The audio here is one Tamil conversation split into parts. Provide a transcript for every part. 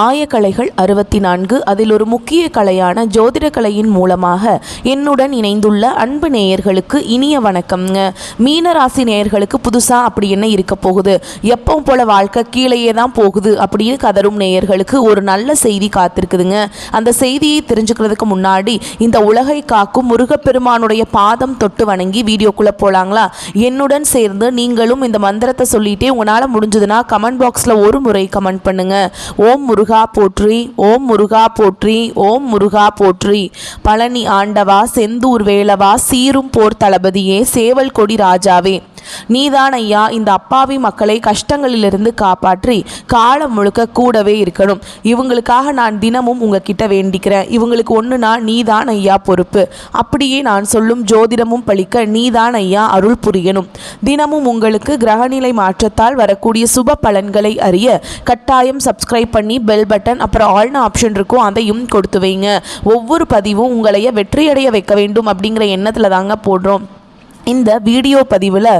ஆயக்கலைகள் 64. அதில் ஒரு முக்கிய கலையான ஜோதிட கலையின் மூலமாக என்னுடன் இணைந்துள்ள அன்பு நேயர்களுக்கு இனிய வணக்கம்ங்க. மீனராசி நேயர்களுக்கு புதுசாக அப்படி என்ன இருக்க போகுது, எப்பவும் போல வாழ்க்கை கீழேயே தான் போகுது அப்படின்னு கதரும் நேயர்களுக்கு ஒரு நல்ல செய்தி காத்திருக்குதுங்க. அந்த செய்தியை தெரிஞ்சுக்கிறதுக்கு முன்னாடி இந்த உலகை காக்கும் முருகப்பெருமானுடைய பாதம் தொட்டு வணங்கி வீடியோக்குள்ளே போகலாங்களா? என்னுடன் சேர்ந்து நீங்களும் இந்த மந்திரத்தை சொல்லிட்டே உங்களால் முடிஞ்சதுன்னா கமெண்ட் பாக்ஸில் ஒரு முறை கமெண்ட் பண்ணுங்க. ஓம் முருகா போற்றி, ஓம் முருகா போற்றி, ஓம் முருகா போற்றி. பழனி ஆண்டவா, செந்தூர் வேலவா, சீரும் போர் தளபதியே, சேவல் கொடி ராஜாவே, நீதான் ஐயா இந்த அப்பாவி மக்களை கஷ்டங்களிலிருந்து காப்பாற்றி காலம் முழுக்க கூடவே இருக்கணும். இவங்களுக்காக நான் தினமும் உங்ககிட்ட வேண்டிக்கிறேன். இவங்களுக்கு ஒன்றுனா நீதான் ஐயா பொறுப்பு. அப்படியே நான் சொல்லும் ஜோதிடமும் பழிக்க நீதான் ஐயா அருள் புரியணும். தினமும் உங்களுக்கு கிரகநிலை மாற்றத்தால் வரக்கூடிய சுப பலன்களை அறிய கட்டாயம் சப்ஸ்கிரைப் பண்ணி பெல் பட்டன் அப்புறம் ஆல்னு ஆப்ஷன் இருக்கும், அதையும் கொடுத்து வைங்க. ஒவ்வொரு பதிவும் உங்களைய வெற்றியடைய வைக்க வேண்டும் அப்படிங்கிற எண்ணத்தில் தாங்க போடுறோம். இந்த வீடியோ பதிவில்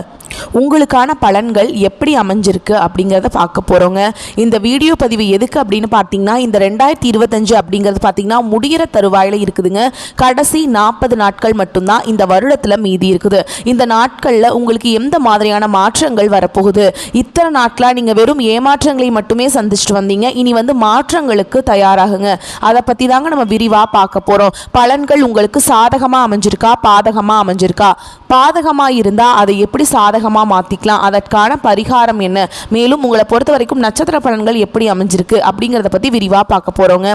உங்களுக்கான பலன்கள் எப்படி அமைஞ்சிருக்கு அப்படிங்கிறத பார்க்க போகிறோங்க. இந்த வீடியோ பதிவு எதுக்கு அப்படின்னு பார்த்தீங்கன்னா, இந்த 2025 அப்படிங்கிறது பார்த்தீங்கன்னா முடிகிற தருவாயில் இருக்குதுங்க. கடைசி 40 நாட்கள் மட்டும்தான் இந்த வருடத்தில் மீதி இருக்குது. இந்த நாட்களில் உங்களுக்கு எந்த மாதிரியான மாற்றங்கள் வரப்போகுது? இத்தனை நாட்களாக நீங்கள் வெறும் ஏமாற்றங்களை மட்டுமே சந்திச்சுட்டு வந்தீங்க. இனி மாற்றங்களுக்கு தயாராகுங்க. அதை பற்றி தாங்க நம்ம விரிவாக பார்க்க போகிறோம். பலன்கள் உங்களுக்கு சாதகமாக அமைஞ்சிருக்கா, பாதகமாக அமைஞ்சிருக்கா? பாதகமாக இருந்தால் அதை எப்படி சாதகமாக மாற்றிக்கலாம், அதற்கான பரிகாரம் என்ன, மேலும் உங்களை பொறுத்த வரைக்கும் நட்சத்திர பலன்கள் எப்படி அமைஞ்சிருக்கு அப்படிங்கிறத பற்றி விரிவாக பார்க்க போகிறோங்க.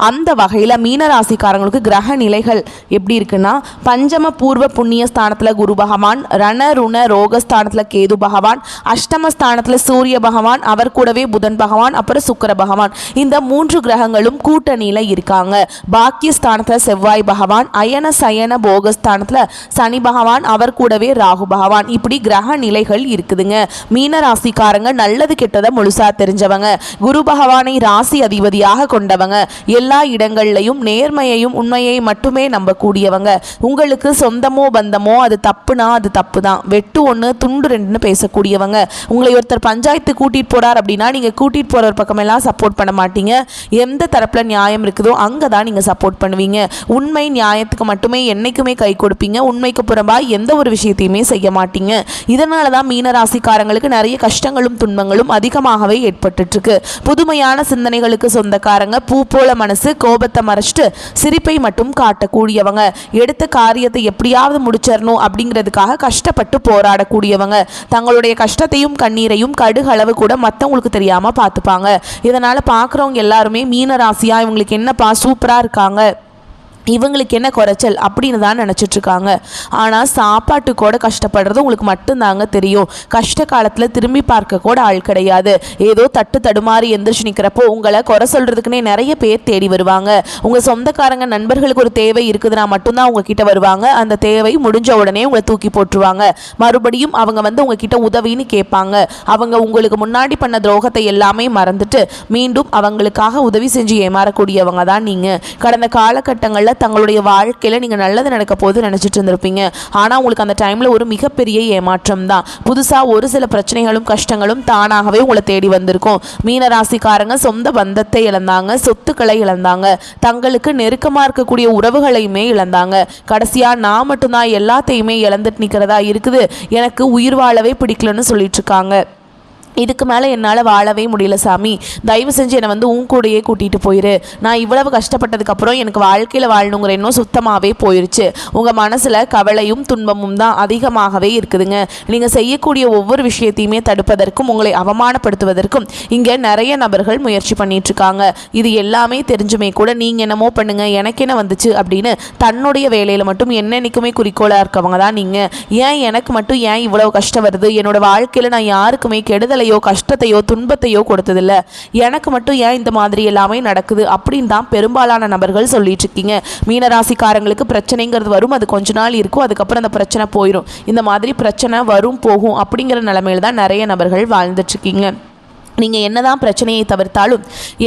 அந்த வகையில் மீனராசிக்காரங்களுக்கு கிரக நிலைகள் எப்படி இருக்குன்னா, பஞ்சம பூர்வ புண்ணிய ஸ்தானத்தில் குரு பகவான், ரண ருண ரோகஸ்தானத்தில் கேது பகவான், அஷ்டமஸ்தானத்தில் சூரிய பகவான், அவர் கூடவே புதன் பகவான், அப்புறம் சுக்கிர பகவான். இந்த 3 கிரகங்களும் கூட்டணியில் இருக்காங்க. பாக்கியஸ்தானத்தில் செவ்வாய் பகவான், அயன சயன போகஸ்தானத்தில் சனி பகவான், அவர் கூடவே ராகு பகவான். இப்படி கிரக நிலைகள் இருக்குதுங்க. மீன ராசிக்காரங்க நல்லது கெட்டதை முழுசா தெரிஞ்சவங்க, குரு பகவானை ராசி அதிபதியாக கொண்டவங்க, எல்லா இடங்கள்லையும் நேர்மையையும் உண்மையை மட்டுமே நம்பக்கூடியவங்க. உங்களுக்கு சொந்தமோ பந்தமோ அது தப்புனா அது தப்பு தான், வெட்டு ஒன்று துண்டு ரெண்டுன்னு பேசக்கூடியவங்க. உங்களை ஒருத்தர் பஞ்சாயத்து கூட்டிட்டு போறார் அப்படின்னா நீங்க கூட்டிட்டு போற ஒரு பக்கமெல்லாம் சப்போர்ட் பண்ண மாட்டீங்க. எந்த தரப்புல நியாயம் இருக்குதோ அங்கதான் நீங்க சப்போர்ட் பண்ணுவீங்க. உண்மை நியாயத்துக்கு மட்டுமே என்னைக்குமே கை கொடுப்பீங்க. உண்மைக்கு புறம்பா எந்த ஒரு விஷயத்தையுமே செய்ய மாட்டீங்க. இதனால தான் மீனராசிக்காரங்களுக்கு நிறைய கஷ்டங்களும் துன்பங்களும் அதிகமாகவே ஏற்பட்டு இருக்கு. புதுமையான சிந்தனைகளுக்கு சொந்தக்காரங்க, பூ போல மனசு, கோபத்தை மறைச்சிட்டு சிரிப்பை மட்டும் காட்டக்கூடியவங்க, எடுத்த காரியத்தை எப்படியாவது முடிச்சிடணும் அப்படிங்கிறதுக்காக கஷ்டப்பட்டு போராடக்கூடியவங்க, தங்களுடைய கஷ்டத்தையும் கண்ணீரையும் கடுகளவு கூட மற்றவங்களுக்கு தெரியாம பார்த்துப்பாங்க. இதனால பார்க்குறவங்க எல்லாருமே மீனராசியா இவங்களுக்கு என்னப்பா சூப்பரா இருக்காங்க, இவங்களுக்கு என்ன குறைச்சல் அப்படின்னு தான் நினச்சிட்ருக்காங்க. ஆனால் சாப்பாட்டு கூட கஷ்டப்படுறது உங்களுக்கு மட்டும்தாங்க தெரியும். கஷ்ட காலத்தில் திரும்பி பார்க்க கூட ஆள் கிடையாது. ஏதோ தட்டு தடுமாறி எந்திரிச்சு நிற்கிறப்போ உங்களை குறை சொல்கிறதுக்குன்னே நிறைய பேர் தேடி வருவாங்க. உங்கள் சொந்தக்காரங்க நண்பர்களுக்கு ஒரு தேவை இருக்குதுன்னா மட்டும்தான் உங்ககிட்ட வருவாங்க. அந்த தேவை முடிஞ்ச உடனே உங்களை தூக்கி போட்டுருவாங்க. மறுபடியும் அவங்க உங்ககிட்ட உதவின்னு கேட்பாங்க. அவங்க உங்களுக்கு முன்னாடி பண்ண துரோகத்தை எல்லாமே மறந்துட்டு மீண்டும் அவங்களுக்காக உதவி செஞ்சு ஏமாறக்கூடியவங்க தான் நீங்கள். கடந்த காலகட்டங்களில் தங்களுடைய வாழ்க்கையில் நீங்கள் நல்லது நடக்க போது நினச்சிட்டு இருந்திருப்பீங்க. ஆனால் உங்களுக்கு அந்த டைமில் ஒரு மிகப்பெரிய ஏமாற்றம் தான். புதுசாக ஒரு சில பிரச்சனைகளும் கஷ்டங்களும் தானாகவே உங்களை தேடி வந்திருக்கும். மீனராசிக்காரங்க சொந்த பந்தத்தை இழந்தாங்க, சொத்துக்களை இழந்தாங்க, தங்களுக்கு நெருக்கமாக இருக்கக்கூடிய உறவுகளையுமே இழந்தாங்க. கடைசியாக நான் மட்டும்தான் எல்லாத்தையுமே இழந்துட்டு நிற்கிறதா இருக்குது, எனக்கு உயிர் வாழவே பிடிக்கலன்னு சொல்லிட்டு இருக்காங்க. இதுக்கு மேலே என்னால் வாழவே முடியல சாமி, தயவு செஞ்சு என்னை உன் கூடையே கூட்டிகிட்டு போயிரு. நான் இவ்வளவு கஷ்டப்பட்டதுக்கப்புறம் எனக்கு வாழ்க்கையில் வாழணுங்கிற இன்னும் சுத்தமாகவே போயிடுச்சு. உங்கள் மனசில் கவலையும் துன்பமும் தான் அதிகமாகவே இருக்குதுங்க. நீங்கள் செய்யக்கூடிய ஒவ்வொரு விஷயத்தையுமே தடுப்பதற்கும் உங்களை அவமானப்படுத்துவதற்கும் இங்கே நிறைய நபர்கள் முயற்சி பண்ணிகிட்ருக்காங்க. இது எல்லாமே தெரிஞ்சுமே கூட நீங்கள் என்னமோ பண்ணுங்க, எனக்கு என்ன வந்துச்சு அப்படின்னு தன்னுடைய வேலையில் மட்டும் என்னென்னைக்குமே குறிக்கோளாக இருக்கவங்க தான் நீங்கள். ஏன் எனக்கு மட்டும் ஏன் இவ்வளவு கஷ்டம் வருது, என்னோட வாழ்க்கையில் நான் யாருக்குமே கெடுதலை கஷ்டத்தையோ துன்பத்தையோ கொடுத்ததில்ல, எனக்கு மட்டும் ஏன் இந்த மாதிரி எல்லாமே நடக்குது அப்படின்னு தான் பெரும்பாலான நபர்கள் சொல்லிட்டு இருக்கீங்க. மீனராசிக்காரங்களுக்கு பிரச்சனைங்கிறது வரும், அது கொஞ்ச நாள் இருக்கும், அதுக்கப்புறம் அந்த பிரச்சனை போயிடும். இந்த மாதிரி பிரச்சனை வரும் போகும் அப்படிங்கிற நிலைமையில தான் நிறைய நபர்கள் வாழ்ந்துட்டு இருக்கீங்க. நீங்கள் என்னதான் பிரச்சனையை தவிர்த்தாலும்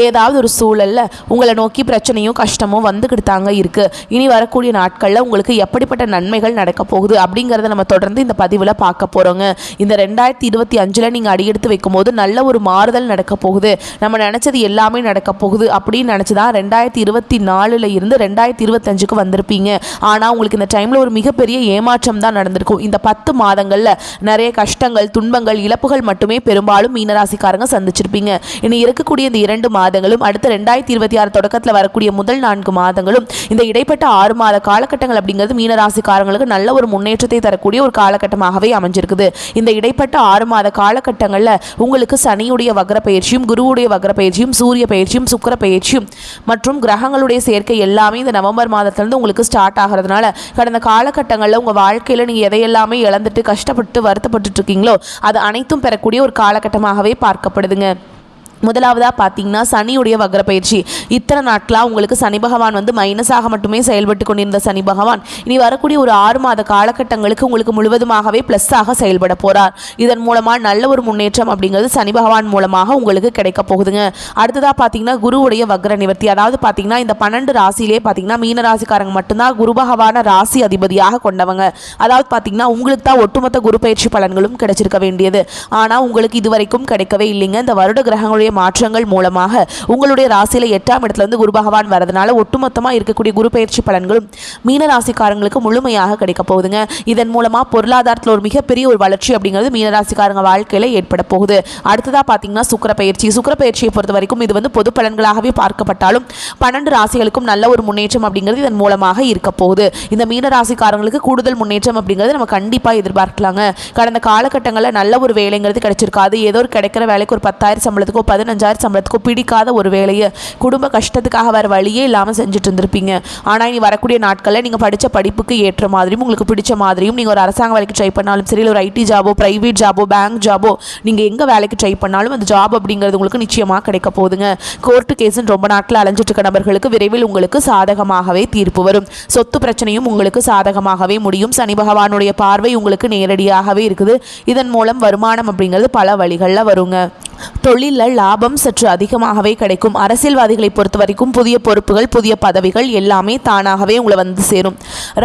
ஏதாவது ஒரு சூழலில் உங்களை நோக்கி பிரச்சனையும் கஷ்டமும் வந்துக்கிட்டு தாங்க இருக்குது. இனி வரக்கூடிய நாட்களில் உங்களுக்கு எப்படிப்பட்ட நன்மைகள் நடக்க போகுது அப்படிங்கிறத நம்ம தொடர்ந்து இந்த பதிவில் பார்க்க போகிறோங்க. இந்த 2025 நீங்கள் அடியெடுத்து வைக்கும்போது நல்ல ஒரு மாறுதல் நடக்க போகுது. நம்ம நினச்சது எல்லாமே நடக்க போகுது அப்படின்னு நினச்சி தான் 2024 இருந்து 2025க்கு வந்திருப்பீங்க. ஆனால் உங்களுக்கு இந்த டைமில் ஒரு மிகப்பெரிய ஏமாற்றம் தான் நடந்திருக்கும். இந்த 10 மாதங்களில் நிறைய கஷ்டங்கள், துன்பங்கள், இழப்புகள் மட்டுமே பெரும்பாலும் மீனராசிக்காரங்க சந்திச்சிருப்பீங்க. இனி இருக்கக்கூடிய இந்த 2 மாதங்களும் அடுத்த 2026 தொடக்கத்தில் வரக்கூடிய முதல் 4 மாதங்களும் இந்த இடைப்பட்ட 6 மாத காலகட்டங்கள் அப்படிங்கிறது மீனராசிக்காரங்களுக்கு நல்ல ஒரு முன்னேற்றத்தை தரக்கூடிய ஒரு காலகட்டமாகவே அமைஞ்சிருக்குது. இந்த இடைப்பட்ட 6 மாத காலகட்டங்களில் உங்களுக்கு சனியுடைய வக்ர பயிற்சியும், குருவுடைய வக்ர பயிற்சியும், சூரிய பயிற்சியும், சுக்கிர பயிற்சியும் மற்றும் கிரகங்களுடைய சேர்க்கை எல்லாமே இந்த நவம்பர் மாதத்திலிருந்து உங்களுக்கு ஸ்டார்ட் ஆகிறதுனால கடந்த காலகட்டங்களில் உங்கள் வாழ்க்கையில் நீங்கள் எதையெல்லாமே இழந்துட்டு கஷ்டப்பட்டு வருத்தப்பட்டு இருக்கீங்களோ அது அனைத்தும் பெறக்கூடிய ஒரு காலகட்டமாகவே பார்க்கப்படுதுங்க. முதலாவதாக பார்த்தீங்கன்னா சனியுடைய வக்ர பயிற்சி. இத்தனை நாட்களாக உங்களுக்கு சனி பகவான் வந்து மைனஸாக மட்டுமே செயல்பட்டு கொண்டிருந்த சனி பகவான் இனி வரக்கூடிய ஒரு 6 மாத காலகட்டங்களுக்கு உங்களுக்கு முழுவதுமாகவே ப்ளஸ்ஸாக செயல்பட போகிறார். இதன் மூலமாக நல்ல ஒரு முன்னேற்றம் அப்படிங்கிறது சனி பகவான் மூலமாக உங்களுக்கு கிடைக்க போகுதுங்க. அடுத்ததாக பார்த்தீங்கன்னா குருவுடைய வக்ர நிவர்த்தி. அதாவது பார்த்தீங்கன்னா இந்த 12 ராசியிலே பார்த்தீங்கன்னா மீன ராசிக்காரங்க மட்டும்தான் குரு பகவான ராசி அதிபதியாக கொண்டவங்க. அதாவது பார்த்தீங்கன்னா உங்களுக்கு தான் ஒட்டுமொத்த குரு பயிற்சி பலன்களும் கிடைச்சிருக்க வேண்டியது. ஆனால் உங்களுக்கு இதுவரைக்கும் கிடைக்கவே இல்லைங்க. இந்த வருட கிரகங்களுடைய மாற்றங்கள் மூலமாக உங்களுடைய ராசியில 8ஆம் இடத்துல இருந்து குரு பகவான் வரதுனால ஒட்டுமொத்தமாக இருக்கக்கூடிய குரு பயிற்சி பலன்களும் மீன ராசிக்காரங்களுக்கு முழுமையாக கிடைக்க போகுதுங்க. இதன் மூலமா பொருளாதாரத்தில் ஒரு மிகப்பெரிய ஒரு வளர்ச்சி அப்படிங்கிறது மீன ராசிக்காரங்க வாழ்க்கையில ஏற்பட போகுது. அடுத்ததா பார்த்தீங்கன்னா சுக்கிர பயிற்சி. சுக்கிர பயிற்சியை பொறுத்த வரைக்கும் இது வந்து பொது பலன்களாகவே பார்க்கப்பட்டாலும் 12 ராசிகளுக்கும் நல்ல ஒரு முன்னேற்றம் அப்படிங்கிறது இதன் மூலமாக இருக்க போகுது. இந்த மீன ராசிக்காரங்களுக்கு கூடுதல் முன்னேற்றம் அப்படிங்கிறது நம்ம கண்டிப்பாக எதிர்பார்க்கலாங்க. கடந்த காலகட்டங்களில் நல்ல ஒரு வேலைங்கிறது கிடைச்சிருக்காது. ஏதோ ஒரு கிடைக்கிற வேலைக்கு ஒரு 10,000 சம்பளத்துக்கோ 15,000 சம்பளத்துக்கோ பிடிக்காத ஒரு வேலையை குடும்ப கஷ்டத்துக்காக வேறு வழியே இல்லாமல் செஞ்சுட்டு இருந்திருப்பீங்க. ஆனால் இனி வரக்கூடிய நாட்களில் நீங்கள் படித்த படிப்புக்கு ஏற்ற மாதிரியும் உங்களுக்கு பிடிச்ச மாதிரியும் நீங்கள் ஒரு அரசாங்க வேலைக்கு ட்ரை பண்ணாலும் சரி, ஒரு ஐடி ஜாபோ, பிரைவேட் ஜாபோ, பேங்க் ஜாபோ, நீங்கள் எங்கே வேலைக்கு ட்ரை பண்ணாலும் அந்த ஜாப் அப்படிங்கிறது உங்களுக்கு நிச்சயமாக கிடைக்க போகுதுங்க. கோர்ட்டு கேஸுன்னு ரொம்ப நாட்கள் அலைஞ்சிட்டு இருக்க நபர்களுக்கு விரைவில் உங்களுக்கு சாதகமாகவே தீர்ப்பு வரும். சொத்து பிரச்சனையும் உங்களுக்கு சாதகமாகவே முடியும். சனி பகவானுடைய பார்வை உங்களுக்கு நேரடியாகவே இருக்குது. இதன் மூலம் வருமானம் அப்படிங்கிறது பல வழிகளில் வருங்க. தொழிலில் லாபம் சற்று அதிகமாகவே கிடைக்கும். அரசியல்வாதிகளை பொறுத்த வரைக்கும் புதிய பொறுப்புகள், புதிய பதவிகள் எல்லாமே தானாகவே உங்களை வந்து சேரும்.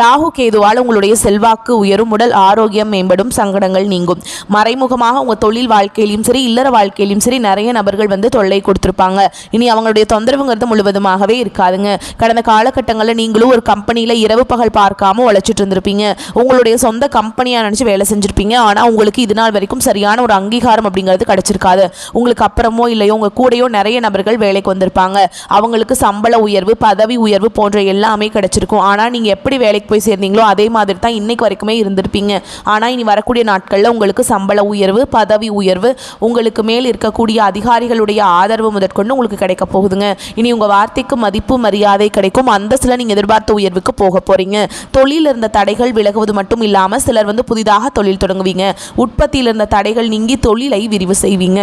ராகு கேதுவால் உங்களுடைய செல்வாக்கு உயரும், உடல் ஆரோக்கியம் மேம்படும், சங்கடங்கள் நீங்கும். மறைமுகமாக உங்கள் தொழில் வாழ்க்கையிலும் சரி, இல்லற வாழ்க்கையிலும் சரி நிறைய நபர்கள் வந்து தொல்லை கொடுத்துருப்பாங்க. இனி அவங்களுடைய தொந்தரவுங்கிறது முழுவதுமாகவே இருக்காதுங்க. கடந்த காலகட்டங்களில் நீங்களும் ஒரு கம்பெனியில் இரவு பகல் பார்க்காம உழைச்சிட்டு இருந்திருப்பீங்க. உங்களுடைய சொந்த கம்பெனியாக நினச்சி வேலை செஞ்சுருப்பீங்க. ஆனால் உங்களுக்கு இது நாள் வரைக்கும் சரியான ஒரு அங்கீகாரம் அப்படிங்கிறது கிடைச்சிருக்காது. உங்களுக்கு அப்புறமோ இல்லையோ உங்கள் கூடையோ நிறைய நபர்கள் வேலைக்கு வந்திருப்பாங்க. அவங்களுக்கு சம்பள உயர்வு, பதவி உயர்வு போன்ற எல்லாமே கிடைச்சிருக்கும். ஆனால் நீங்கள் எப்படி வேலைக்கு போய் சேர்ந்தீங்களோ அதே மாதிரி தான் இன்னைக்கு வரைக்குமே இருந்திருப்பீங்க. ஆனால் இனி வரக்கூடிய நாட்களில் உங்களுக்கு சம்பள உயர்வு, பதவி உயர்வு, உங்களுக்கு மேல் இருக்கக்கூடிய அதிகாரிகளுடைய ஆதரவு முதற்கொண்டு உங்களுக்கு கிடைக்க போகுதுங்க. இனி உங்கள் வார்த்தைக்கு மதிப்பு, மரியாதை கிடைக்கும். அந்தஸ்தில் நீங்கள் எதிர்பார்த்த உயர்வுக்கு போக போகிறீங்க. தொழில் இருந்த தடைகள் விலகுவது மட்டும் இல்லாமல் சிலர் வந்து புதிதாக தொழில் தொடங்குவீங்க. உற்பத்தியில் இருந்த தடைகள் நீங்கி தொழிலை விரிவு செய்வீங்க.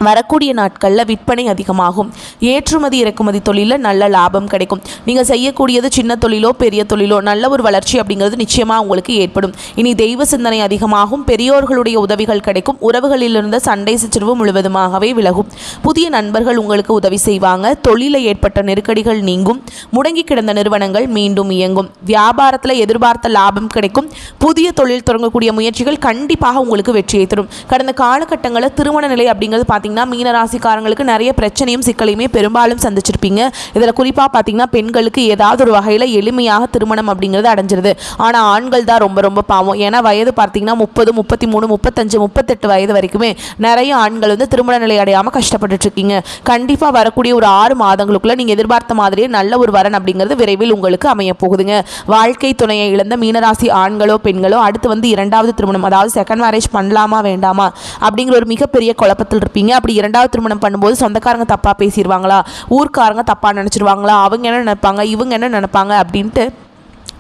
வரக்கூடிய நாட்களில் விற்பனை அதிகமாகும். ஏற்றுமதி இறக்குமதி தொழிலில் நல்ல லாபம் கிடைக்கும். நீங்கள் செய்யக்கூடியது சின்ன தொழிலோ பெரிய தொழிலோ நல்ல ஒரு வளர்ச்சி அப்படிங்கிறது நிச்சயமாக உங்களுக்கு ஏற்படும். இனி தெய்வ சிந்தனை அதிகமாகும். பெரியோர்களுடைய உதவிகள் கிடைக்கும். உறவுகளில் இருந்த சண்டை சச்சரவு முழுவதுமாகவே விலகும். புதிய நண்பர்கள் உங்களுக்கு உதவி செய்வாங்க. தொழிலில் ஏற்பட்ட நெருக்கடிகள் நீங்கும். முடங்கி கிடந்த நிறுவனங்கள் மீண்டும் இயங்கும். வியாபாரத்தில் எதிர்பார்த்த லாபம் கிடைக்கும். புதிய தொழில் தொடங்கக்கூடிய முயற்சிகள் கண்டிப்பாக உங்களுக்கு வெற்றியை தரும். கடந்த காலகட்டங்களில் திருமண நிலை அப்படிங்கிறது பார்த்தீங்கன்னா மீன ராசிக்காரங்களுக்கு நிறைய பிரச்சனையும் சிக்கலையுமே பெரும்பாலும் சந்திச்சிருப்பீங்க. இதில் குறிப்பாக பார்த்தீங்கன்னா பெண்களுக்கு ஏதாவது ஒரு வகையில் எளிமையாக திருமணம் அப்படிங்கிறது அடைஞ்சிருது. ஆனால் ஆண்கள் தான் ரொம்ப ரொம்ப பாவம். ஏன்னா வயது பார்த்தீங்கன்னா 30, 33, 35, 38 வயது வரைக்குமே நிறைய ஆண்கள் வந்து திருமண நிலை அடையாமல் கஷ்டப்பட்டுட்டு இருக்கீங்க. கண்டிப்பாக வரக்கூடிய ஒரு 6 மாதங்களுக்குள்ள நீங்கள் எதிர்பார்த்த மாதிரியே நல்ல ஒரு வரன் அப்படிங்கிறது விரைவில் உங்களுக்கு அமைய போகுதுங்க. வாழ்க்கை துணையை இழந்த மீனராசி ஆண்களோ பெண்களோ அடுத்து வந்து 2வது திருமணம், அதாவது செகண்ட் மேரேஜ் பண்ணலாமா வேண்டாமா அப்படிங்கிற ஒரு மிகப்பெரிய குழப்பத்தில் இருப்பீங்க. அப்படி 2வது திருமணம் பண்ணும்போது சொந்தக்காரங்க தப்பாக பேசிடுவாங்களா, ஊர்க்காரங்க தப்பாக நினச்சிடுவாங்களா, அவங்க என்ன நினைப்பாங்க, இவங்க என்ன நினைப்பாங்க அப்படின்ட்டு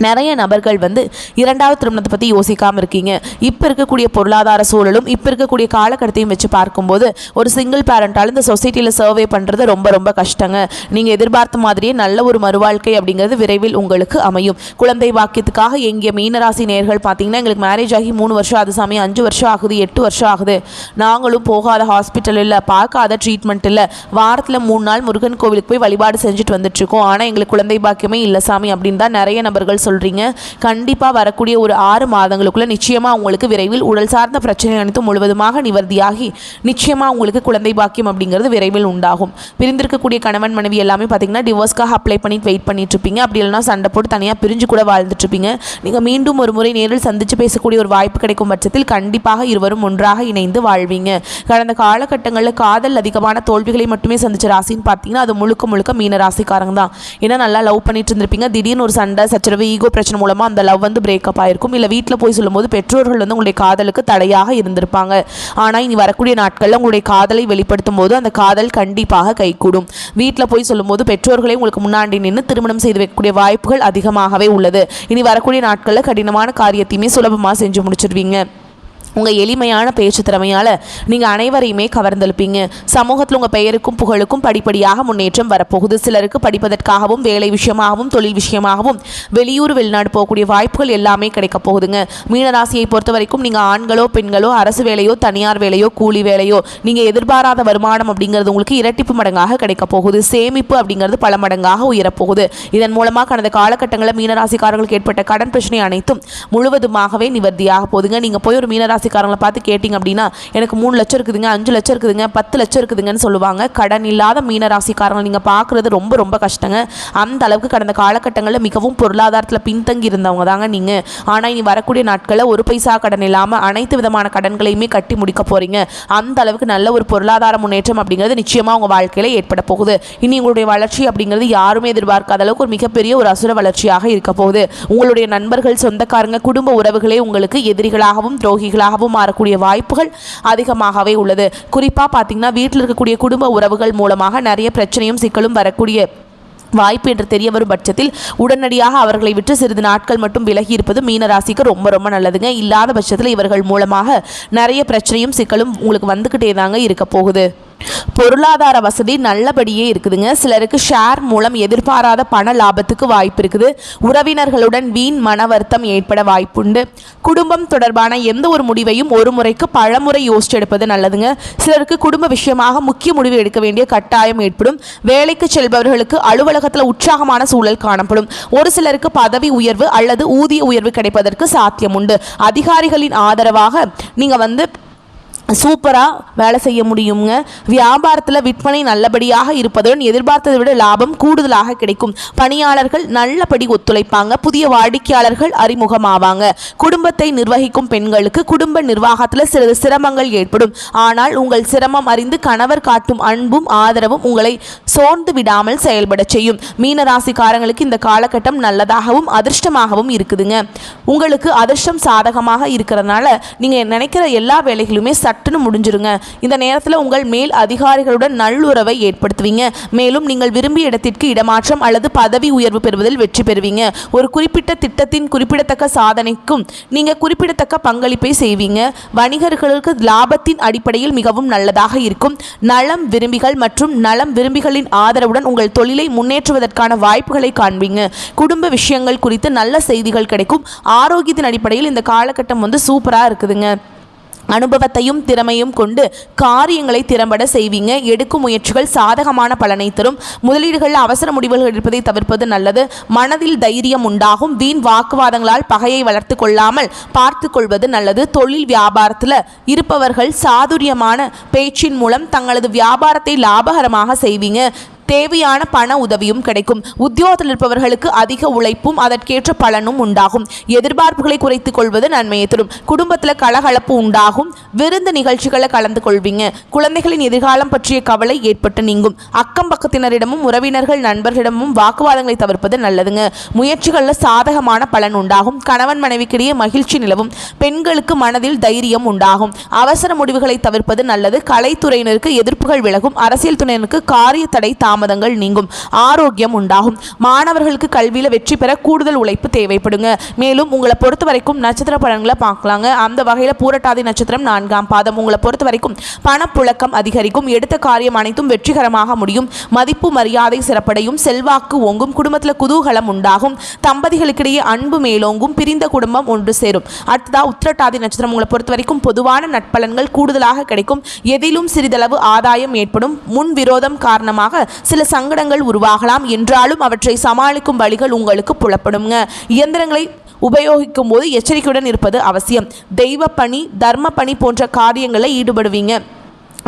நிறைய நபர்கள் வந்து இரண்டாவது திருமணத்தை பற்றி யோசிக்காமல் இருக்கீங்க. இப்போ இருக்கக்கூடிய பொருளாதார சூழலும் இப்போ இருக்கக்கூடிய காலகட்டத்தையும் வச்சு பார்க்கும்போது ஒரு சிங்கிள் பேரண்டால் இந்த சொசைட்டியில் சர்வே பண்ணுறது ரொம்ப ரொம்ப கஷ்டங்க. நீங்கள் எதிர்பார்த்த மாதிரியே நல்ல ஒரு மறுவாழ்க்கை அப்படிங்கிறது விரைவில் உங்களுக்கு அமையும். குழந்தை பாக்கியத்துக்காக எங்கிய மீனராசி நேயர்கள் பார்த்தீங்கன்னா, எங்களுக்கு மேரேஜ் ஆகி 3 வருஷம் அது சமயம் 5 வருஷம் ஆகுது, 8 வருஷம் ஆகுது, நாங்களும் போகாத ஹாஸ்பிட்டல் இல்லை, பார்க்காத ட்ரீட்மெண்ட் இல்லை, வாரத்தில் 3 நாள் முருகன் கோவிலுக்கு போய் வழிபாடு செஞ்சுட்டு வந்துட்டுருக்கோம், ஆனால் எங்களுக்கு குழந்தை பாக்கியமே இல்லை சாமி அப்படின்னு தான் நிறைய நபர்கள் சொல்கிறீங்க. கண்டிப்பாக வரக்கூடிய ஒரு 6 மாதங்களுக்குள்ள நிச்சயமாக உங்களுக்கு விரைவில் உடல் சார்ந்த பிரச்சனை அனைத்தும் முழுவதுமாக நிவர்த்தியாகி நிச்சயமாக உங்களுக்கு குழந்தை பாக்கியம் அப்படிங்கிறது விரைவில் உண்டாகும். பிரிந்திருக்கக்கூடிய கணவன் மனைவி எல்லாமே பார்த்தீங்கன்னா டிவோர்ஸ்க்காக அப்ளை பண்ணி வெயிட் பண்ணிட்டு இருப்பீங்க. அப்படி இல்லைனா சண்டை போட்டு தனியாக பிரிஞ்சு கூட வாழ்ந்துட்டு இருப்பீங்க. நீங்கள் மீண்டும் ஒரு முறை நேரில் சந்தித்து பேசக்கூடிய ஒரு வாய்ப்பு கிடைக்கும் பட்சத்தில் கண்டிப்பாக இருவரும் ஒன்றாக இணைந்து வாழ்வீங்க. கடந்த காலகட்டங்களில் காதல் அதிகமான தோல்விகளை மட்டுமே சந்திச்ச ராசின்னு பார்த்தீங்கன்னா அது முழுக்க முழுக்க மீன ராசிக்காரங்க தான். ஏன்னா நல்லா லவ் பண்ணிட்டு இருந்திருப்பீங்க, திடீர்னு ஒரு சண்டை சச்சரவு ஈகோ பிரச்சனை மூலமா அந்த லவ் வந்து பிரேக்கப் ஆயிருக்கும். இல்லை வீட்டில் போய் சொல்லும்போது பெற்றோர்கள் வந்து உங்களுடைய காதலுக்கு தடையாக இருந்திருப்பாங்க. ஆனால் இனி வரக்கூடிய நாட்களில் உங்களுடைய காதலை வெளிப்படுத்தும் போது அந்த காதல் கண்டிப்பாக கைகூடும். வீட்டில் போய் சொல்லும்போது பெற்றோர்களை உங்களுக்கு முன்னாடி நின்று திருமணம் செய்து வைக்கக்கூடிய வாய்ப்புகள் அதிகமாகவே உள்ளது. இனி வரக்கூடிய நாட்களில் கடினமான காரியத்தையுமே சுலபமாக செஞ்சு முடிச்சிருவீங்க. உங்கள் எளிமையான பேச்சு திறமையால் நீங்கள் அனைவரையுமே கவர்ந்தெழுப்பீங்க. சமூகத்தில் உங்கள் பெயருக்கும் புகழுக்கும் படிப்படியாக முன்னேற்றம் வரப்போகுது. சிலருக்கு படிப்பதற்காகவும் வேலை விஷயமாகவும் தொழில் விஷயமாகவும் வெளியூர் வெளிநாடு போகக்கூடிய வாய்ப்புகள் எல்லாமே கிடைக்க போகுதுங்க. மீனராசியை பொறுத்த வரைக்கும் நீங்கள் ஆண்களோ பெண்களோ அரசு வேலையோ தனியார் வேலையோ கூலி வேலையோ நீங்கள் எதிர்பாராத வருமானம் அப்படிங்கிறது உங்களுக்கு இரட்டிப்பு மடங்காக கிடைக்க போகுது. சேமிப்பு அப்படிங்கிறது பல மடங்காக உயரப்போகுது. இதன் மூலமாக கடந்த காலகட்டங்களில் மீனராசிக்காரர்களுக்கு ஏற்பட்ட கடன் பிரச்சனை அனைத்தும் முழுவதுமாகவே நிவர்த்தியாக போகுதுங்க. நீங்கள் போய் ஒரு மீனராசிக்காரங்களை பார்த்து கேட்டிங்க அப்படின்னா எனக்கு 3 லட்சம் இருக்குதுங்க, 5 லட்சம் இருக்குதுங்க, 10 லட்சம் இருக்குதுங்கன்னு சொல்லுவாங்க. கடன் இல்லாத மீனராசிக்காரங்களை நீங்கள் பார்க்குறது ரொம்ப ரொம்ப கஷ்டங்க. அந்த அளவுக்கு கடந்த காலகட்டங்களில் மிகவும் பொருளாதாரத்தில் பின்தங்கி இருந்தவங்க தாங்க நீங்கள். ஆனால் இனி வரக்கூடிய நாட்களில் ஒரு பைசா கடன் இல்லாமல் அனைத்து விதமான கடன்களையுமே கட்டி முடிக்க போகிறீங்க. அந்த அளவுக்கு நல்ல ஒரு பொருளாதார முன்னேற்றம் அப்படிங்கிறது நிச்சயமாக உங்கள் வாழ்க்கையில் ஏற்பட போகுது. இனி உங்களுடைய வளர்ச்சி அப்படிங்கிறது யாருமே எதிர்பார்க்காத அளவுக்கு ஒரு மிகப்பெரிய ஒரு அசுர வளர்ச்சியாக இருக்க போகுது. உங்களுடைய நண்பர்கள், சொந்தக்காரங்க, குடும்ப உறவுகளே உங்களுக்கு எதிரிகளாகவும் துரோகிகளாகவும் மாறக்கூடிய வாய்ப்புகள் அதிகமாகவே உள்ளது. குறிப்பாக பார்த்தீங்கன்னா வீட்டில் இருக்கக்கூடிய குடும்ப உறவுகள் மூலமாக நிறைய பிரச்சனையும் சிக்கலும் வரக்கூடிய வாய்ப்பு என்று தெரிய வரும் பட்சத்தில் உடனடியாக அவர்களை விட்டு சிறிது நாட்கள் மட்டும் விலகி இருப்பது மீனராசிக்கு ரொம்ப ரொம்ப நல்லதுங்க. இல்லாத பட்சத்தில் இவர்கள் மூலமாக நிறைய பிரச்சனையும் சிக்கலும் உங்களுக்கு வந்துக்கிட்டே தாங்க இருக்க போகுது. பொருளாதார வசதி நல்லபடியே இருக்குதுங்க. சிலருக்கு ஷேர் மூலம் எதிர்பாராத பண லாபத்துக்கு வாய்ப்பு இருக்குது. உறவினர்களுடன் வீண் மன வருத்தம் ஏற்பட வாய்ப்புண்டு. குடும்பம் தொடர்பான எந்த ஒரு முடிவையும் ஒரு முறைக்கு பலமுறை யோசிச்சு எடுப்பது நல்லதுங்க. சிலருக்கு குடும்ப விஷயமாக முக்கிய முடிவு எடுக்க வேண்டிய கட்டாயம் ஏற்படும். வேலைக்கு செல்பவர்களுக்கு அலுவலகத்தில் உற்சாகமான சூழல் காணப்படும். ஒரு சிலருக்கு பதவி உயர்வு அல்லது ஊதிய உயர்வு கிடைப்பதற்கு சாத்தியம் உண்டு. அதிகாரிகளின் ஆதரவாக நீங்கள் வந்து சூப்பராக வேலை செய்ய முடியுங்க. வியாபாரத்தில் விற்பனை நல்லபடியாக இருப்பதுடன் எதிர்பார்த்ததை விட லாபம் கூடுதலாக கிடைக்கும். பணியாளர்கள் நல்லபடி ஒத்துழைப்பாங்க. புதிய வாடிக்கையாளர்கள் அறிமுகமாவாங்க. குடும்பத்தை நிர்வகிக்கும் பெண்களுக்கு குடும்ப நிர்வாகத்தில் சிறிது சிரமங்கள் ஏற்படும். ஆனால் உங்கள் சிரமம் அறிந்து கணவர் காட்டும் அன்பும் ஆதரவும் உங்களை சோர்ந்து விடாமல் செயல்பட செய்யும். மீனராசிக்காரங்களுக்கு இந்த காலகட்டம் நல்லதாகவும் அதிர்ஷ்டமாகவும் இருக்குதுங்க. உங்களுக்கு அதிர்ஷ்டம் சாதகமாக இருக்கிறதுனால நீங்கள் நினைக்கிற எல்லா வேலைகளுமே சட்டுன்னு முடிஞ்சிருங்க. இந்த நேரத்தில் உங்கள் மேல் அதிகாரிகளுடன் நல்லுறவை ஏற்படுத்துவீங்க. மேலும் நீங்கள் விரும்பிய இடத்திற்கு இடமாற்றம் அல்லது பதவி உயர்வு பெறுவதில் வெற்றி பெறுவீங்க. ஒரு குறிப்பிட்ட திட்டத்தின் குறிப்பிடத்தக்க சாதனைக்கும் நீங்கள் குறிப்பிடத்தக்க பங்களிப்பை செய்வீங்க. வணிகர்களுக்கு லாபத்தின் அடிப்படையில் மிகவும் நல்லதாக இருக்கும். நலம் விரும்பிகள் மற்றும் நலம் விரும்பிகளின் ஆதரவுடன் உங்கள் தொழிலை முன்னேற்றுவதற்கான வாய்ப்புகளை காண்பீங்க. குடும்ப விஷயங்கள் குறித்து நல்ல செய்திகள் கிடைக்கும். ஆரோக்கியத்தின் அடிப்படையில் இந்த காலகட்டம் வந்து சூப்பராக இருக்குதுங்க. அனுபவத்தையும் திறமையும் கொண்டு காரியங்களை திறம்பட செய்வீங்க. எடுக்கும் முயற்சிகள் சாதகமான பலனை தரும். முதலீடுகளில் அவசர முடிவுகள் எடுப்பதை தவிர்ப்பது நல்லது. மனதில் தைரியம் உண்டாகும். வீண் வாக்குவாதங்களால் பகையை வளர்த்து கொள்ளாமல் பார்த்து கொள்வது நல்லது. தொழில் வியாபாரத்தில் இருப்பவர்கள் சாதுரியமான பேச்சின் மூலம் தங்களது வியாபாரத்தை லாபகரமாக செய்வீங்க. தேவையான பண உதவியும் கிடைக்கும். உத்தியோகத்தில் இருப்பவர்களுக்கு அதிக உழைப்பும் அதற்கேற்ற பலனும் உண்டாகும். எதிர்பார்ப்புகளை குறைத்துக் கொள்வது நன்மையை தரும். குடும்பத்தில் கலகலப்பு உண்டாகும். விருந்து நிகழ்ச்சிகளை கலந்து கொள்வீங்க. குழந்தைகளின் எதிர்காலம் பற்றிய கவலை ஏற்பட்டு நீங்கும். அக்கம் பக்கத்தினரிடமும் உறவினர்கள் நண்பர்களிடமும் வாக்குவாதங்களை தவிர்ப்பது நல்லதுங்க. முயற்சிகளில் சாதகமான பலன் உண்டாகும். கணவன் மனைவிக்கிடையே மகிழ்ச்சி நிலவும். பெண்களுக்கு மனதில் தைரியம் உண்டாகும். அவசர முடிவுகளை தவிர்ப்பது நல்லது. கலைத்துறையினருக்கு எதிர்ப்புகள் விலகும். அரசியல் துறையினருக்கு காரிய தடை தாமதங்கள் நீங்கும், ஆரோக்கியம் உண்டாகும். மாணவர்களுக்கு கல்வியில் வெற்றி பெற கூடுதல் உழைப்பு தேவைப்படுங்க. மேலும் உங்களை பொறுத்த வரைக்கும் நட்சத்திர பலன்களை பார்க்கலாங்க. அந்த வகையில் பூரட்டாதி நட்சத்திரம் 4ஆம் பாதம். உங்களை பொறுத்த வரைக்கும் பணப்புழக்கம் அதிகரிக்கும், எடுத்த காரியம் அனைத்தும் வெற்றிகரமாக முடியும், மதிப்பு மரியாதை சிறப்படையும், செல்வாக்கு ஓங்கும், குடும்பத்தில் குதூகலம் உண்டாகும், தம்பதிகளுக்கிடையே அன்பு மேலோங்கும், பிரிந்த குடும்பம் ஒன்று சேரும். அடுத்ததா உத்திரட்டாதி நட்சத்திரம். உங்களை பொறுத்த வரைக்கும் பொதுவான நட்பலன்கள் கூடுதலாக கிடைக்கும், எதிலும் சிறிதளவு ஆதாயம் ஏற்படும், முன் விரோதம் காரணமாக சில சங்கடங்கள் உருவாகலாம், என்றாலும் அவற்றை சமாளிக்கும் வழிகள் உங்களுக்கு புலப்படுங்க. இயந்திரங்களை உபயோகிக்கும் போது எச்சரிக்கையுடன் இருப்பது அவசியம். தெய்வ பணி, தர்ம பணி போன்ற காரியங்களில் ஈடுபடுவீங்க,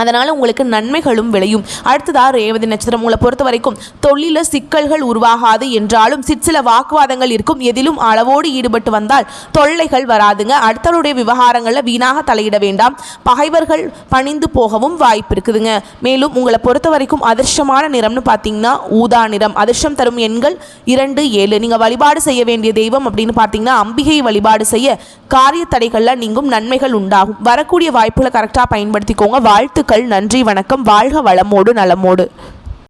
அதனால் உங்களுக்கு நன்மைகளும் விளையும். அடுத்ததாக ரேவதி நட்சத்திரம். உங்களை பொறுத்த வரைக்கும் தொழிலில் சிக்கல்கள் உருவாகாது, என்றாலும் சிற்சில வாக்குவாதங்கள் இருக்கும், எதிலும் அளவோடு ஈடுபட்டு வந்தால் தொல்லைகள் வராதுங்க. அடுத்தவருடைய விவகாரங்களில் வீணாக தலையிட வேண்டாம், பகைவர்கள் பணிந்து போகவும் வாய்ப்பு இருக்குதுங்க. மேலும் உங்களை பொறுத்த வரைக்கும் அதிர்ஷ்டமான நிறம்னு பார்த்தீங்கன்னா ஊதா நிறம். அதிர்ஷ்டம் தரும் எண்கள் 2, 7. நீங்கள் வழிபாடு செய்ய வேண்டிய தெய்வம் அப்படின்னு பார்த்தீங்கன்னா அம்பிகையை வழிபாடு செய்ய காரிய தடைகளில் நீங்கும், நன்மைகள் உண்டாகும். வரக்கூடிய வாய்ப்புகளை கரெக்டாக பயன்படுத்திக்கோங்க. வாழ்த்துக்கள். நன்றி, வணக்கம். வாழ்க வளமோடு நலமோடு.